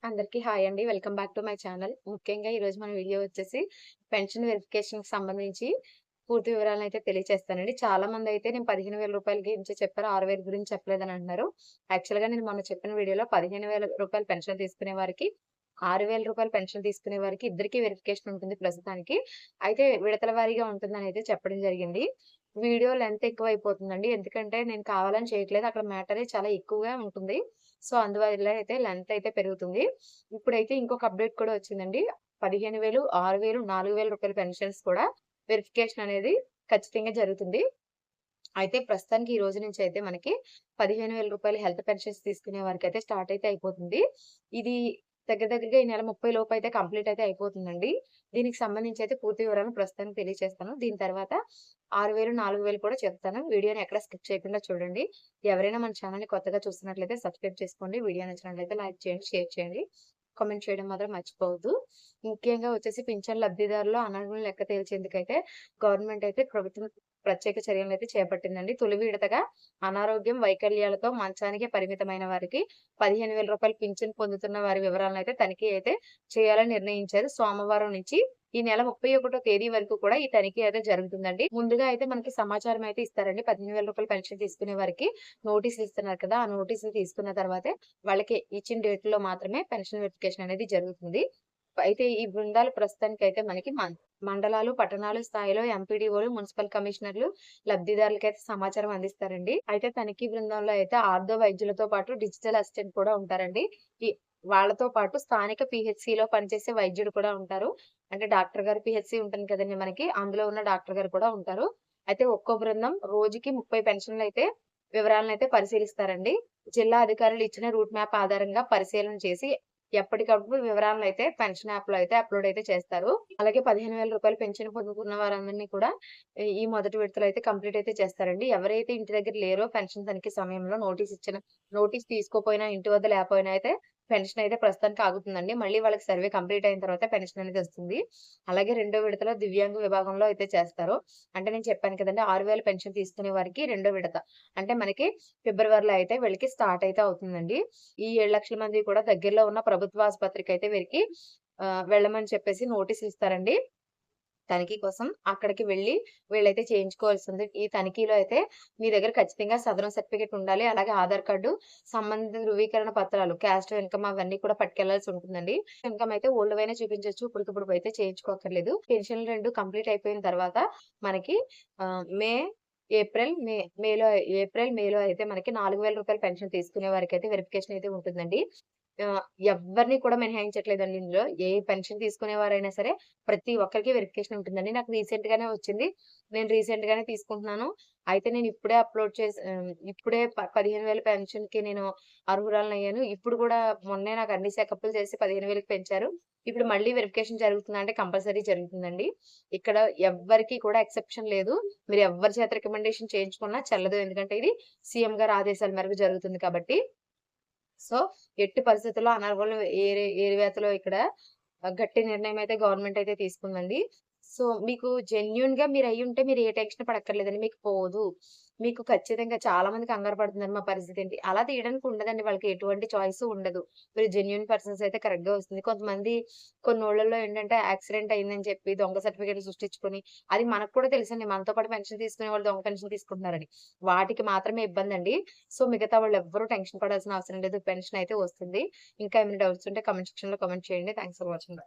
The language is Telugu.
అందరికీ హాయ్ అండి. Welcome back to my channel. ముఖ్యంగా ఈరోజు మన వీడియో వచ్చేసి పెన్షన్ వెరిఫికేషన్‌కి సంబంధించి పూర్తి వివరాలనైతే తెలియచేస్తానండి. చాలామందయితే నేను రూ. 15,000 గురించి చెప్పారు. 6,000 గురించి చెప్పలేదని అంటున్నారు. యాక్చువల్‌గా నేను మొన్న చెప్పిన వీడియోలో రూ. 15,000 పెన్షన్ తీసుకునే వారికి, రూ. 6,000 పెన్షన్ తీసుకునే వారికి ఇద్దరికీ వెరిఫికేషన్ ఉంటుంది ప్రస్తుతానికి. అయితే విడతల వారీగా ఉంటుందనైతే చెప్పడం జరిగింది. వీడియో లెంత్ ఎక్కువైపోతుందండి. ఎందుకంటే నేను కావాలని చేయట్లేదు. అక్కడ మ్యాటరే చాలా ఎక్కువగా ఉంటుంది. సో, అందువల్ల అయితే లెంత్ అయితే పెరుగుతుంది. ఇప్పుడైతే ఇంకొక అప్‌డేట్ కూడా వచ్చిందండి. 15,000, 6,000, రూ. 4,000 పెన్షన్స్ కూడా వెరిఫికేషన్ అనేది ఖచ్చితంగా జరుగుతుంది. అయితే ప్రస్తుతానికి ఈ రోజు నుంచి అయితే మనకి రూ. 15,000 హెల్త్ పెన్షన్స్ తీసుకునే వారికైతే స్టార్ట్ అయితే అయిపోతుంది. ఇది దగ్గరగా ఈ నెల 30 లోపు అయితే కంప్లీట్ అయితే అయిపోతుందండి. దీనికి సంబంధించి అయితే పూర్తి వివరాలను ప్రస్తుతానికి తెలియజేస్తాను. దీని తర్వాత 6,000, 4,000 కూడా చెప్తాను. వీడియోని ఎక్కడ స్కిప్ చేయకుండా చూడండి. ఎవరైనా మన ఛానెల్‌ని కొత్తగా చూస్తున్నట్లయితే సబ్స్క్రైబ్ చేసుకోండి. వీడియో నచ్చినట్లయితే లైక్ చేయండి, షేర్ చేయండి. కామెంట్ చేయడం మాత్రం మర్చిపోవద్దు. ముఖ్యంగా వచ్చేసి పింఛన్ లబ్ధిదారులు అనర్హులను లెక్క తేల్చేందుకైతే గవర్నమెంట్ అయితే ప్రభుత్వం ప్రత్యేక చర్యలనైతే చేపట్టిందండి. తొలి విడతగా అనారోగ్యం, వైకల్యాలతో మంచానికే పరిమితమైన వారికి రూ. 15,000 పింఛన్ పొందుతున్న వారి వివరాలనైతే తనిఖీ అయితే చేయాలని నిర్ణయించారు. సోమవారం నుంచి ఈ నెల 31 తేదీ వరకు కూడా ఈ తనిఖీ అయితే జరుగుతుందండి. ముందుగా అయితే మనకి సమాచారం అయితే ఇస్తారండి. రూ. 15,000 పెన్షన్ తీసుకునే వారికి నోటీసులు ఇస్తున్నారు కదా! ఆ నోటీసులు తీసుకున్న తర్వాతే వాళ్ళకి ఇచ్చిన డేట్‌లో మాత్రమే పెన్షన్ వెరిఫికేషన్ అనేది జరుగుతుంది. అయితే ఈ బృందాలు ప్రస్తుతానికైతే మనకి మండలాలు, పట్టణాలు స్థాయిలో ఎంపీడీఓలు, మున్సిపల్ కమిషనర్లు లబ్ధిదారులకైతే సమాచారం అందిస్తారండి. అయితే తనిఖీ బృందంలో అయితే ఆర్థో వైద్యులతో పాటు డిజిటల్ అసిస్టెంట్ కూడా ఉంటారండి. ఈ వాళ్ళతో పాటు స్థానిక పీహెచ్‌సిలో పనిచేసే వైద్యుడు కూడా ఉంటారు. అంటే డాక్టర్ గారి పీహెచ్‌సి ఉంటుంది కదండీ మనకి. అందులో ఉన్న డాక్టర్ గారు కూడా ఉంటారు. అయితే ఒక్కో బృందం రోజుకి 30 పెన్షన్‌లయితే వివరాలనైతే పరిశీలిస్తారండి. జిల్లా అధికారులు ఇచ్చిన రూట్ మ్యాప్ ఆధారంగా పరిశీలన చేసి ఎప్పటికప్పుడు వివరాలనైతే పెన్షన్ యాప్‌లో అయితే అప్‌లోడ్ అయితే చేస్తారు. అలాగే రూ. 15,000 పెన్షన్ పొందుకున్న వారందరిని కూడా ఈ మొదటి విడతలో అయితే కంప్లీట్ అయితే చేస్తారండి. ఎవరైతే ఇంటి దగ్గర లేరో పెన్షన్ తనిఖీ సమయంలో నోటీస్ తీసుకోపోయినా, ఇంటి వద్ద లేకపోయినా అయితే పెన్షన్ అయితే ప్రస్తుతానికి ఆగుతుందండి. మళ్ళీ వాళ్ళకి సర్వే కంప్లీట్ అయిన తర్వాత పెన్షన్ అనేది వస్తుంది. అలాగే రెండో విడతలో దివ్యాంగ విభాగంలో అయితే చేస్తారు. అంటే నేను చెప్పాను కదండీ 6,000 పెన్షన్ తీసుకునే వారికి రెండో విడత. అంటే మనకి ఫిబ్రవరిలో అయితే వీళ్ళకి స్టార్ట్ అయితే అవుతుందండి. ఈ 7,00,000 మంది కూడా దగ్గరలో ఉన్న ప్రభుత్వ ఆసుపత్రికైతే వీరికి వెళ్ళమని చెప్పేసి నోటీసులు ఇస్తారండి. తనిఖీ కోసం అక్కడికి వెళ్లి వీళ్ళైతే చేయించుకోవాల్సింది. ఈ తనిఖీలో అయితే మీ దగ్గర ఖచ్చితంగా సదరం సర్టిఫికేట్ ఉండాలి. అలాగే ఆధార్ కార్డు, సంబంధిత ధృవీకరణ పత్రాలు, క్యాస్ట్ ఇన్‌కమ్ అవన్నీ కూడా పట్టుకెళ్లాల్సి ఉంటుందండి. ఇన్‌కమ్ అయితే ఓల్డ్‌వైనా చూపించొచ్చు. ఇప్పటికిప్పుడు అయితే చేయించుకోక్కర్లేదు. పెన్షన్‌లు 2 కంప్లీట్ అయిపోయిన తర్వాత మనకి ఆహ్, మే, ఏప్రిల్, మేలో అయితే మనకి రూ. 4,000 పెన్షన్ తీసుకునే వారికైతే వెరిఫికేషన్ అయితే ఉంటుందండి. ఆహ్, ఎవ్వరిని కూడా మినహాయించట్లేదండి ఇందులో. ఏ పెన్షన్ తీసుకునేవారైనా సరే ప్రతి ఒక్కరికి వెరిఫికేషన్ ఉంటుందండి. నాకు రీసెంట్ గానే వచ్చింది. నేను రీసెంట్ గానే తీసుకుంటున్నాను. అయితే నేను ఇప్పుడే 15,000 పెన్షన్‌కి నేను అర్హురాలినయ్యాను. ఇప్పుడు కూడా మొన్నే నాకు అన్ని చెకప్‌లు చేసి 15,000కి పెంచారు. ఇప్పుడు మళ్ళీ వెరిఫికేషన్ జరుగుతుందా అంటే కంపల్సరీ జరుగుతుందండి. ఇక్కడ ఎవ్వరికీ కూడా ఎక్సెప్షన్ లేదు. మీరు ఎవ్వరి చేత రికమెండేషన్ చేయించుకున్నా చెల్లదు. ఎందుకంటే ఇది సీఎం గారి ఆదేశాల మేరకు జరుగుతుంది కాబట్టి. సో, ఎట్టి పరిస్థితుల్లో అనర్హులను ఏరివేతలో ఇక్కడ గట్టి నిర్ణయం అయితే గవర్నమెంట్ అయితే తీసుకుందండి. సో, మీకు జెన్యూన్‌గా మీరయ్యుంటే మీరు ఏ టెన్షన్ పడక్కర్లేదండి. మీకు పోదు. మీకు ఖచ్చితంగా చాలా మంది కంగారు పడుతున్నారు మా పరిస్థితేంటి? అలా తీయడానికి ఉండదండి. వాళ్ళకి ఎటువంటి చాయిసు ఉండదు. మీరు జెన్యూన్ పర్సన్స్ అయితే కరెక్ట్‌గా వస్తుంది. కొంతమంది కొన్నోళ్ళలో ఏంటంటే యాక్సిడెంట్ అయిందని చెప్పి దొంగ సర్టిఫికేట్‌లు సృష్టించుకొని అది మనకు కూడా తెలుసండి. మనతో పాటు పెన్షన్ తీసుకునే వాళ్ళు దొంగ పెన్షన్ తీసుకుంటున్నారని. వాటికి మాత్రమే ఇబ్బందండి. సో, మిగతా వాళ్ళెవ్వరూ టెన్షన్ పడాల్సిన అవసరం లేదు. పెన్షన్ అయితే వస్తుంది. ఇంకా ఏమైనా డౌట్స్ ఉంటే కామెంట్ సెక్షన్‌లో కామెంట్ చేయండి. Thanks for watching.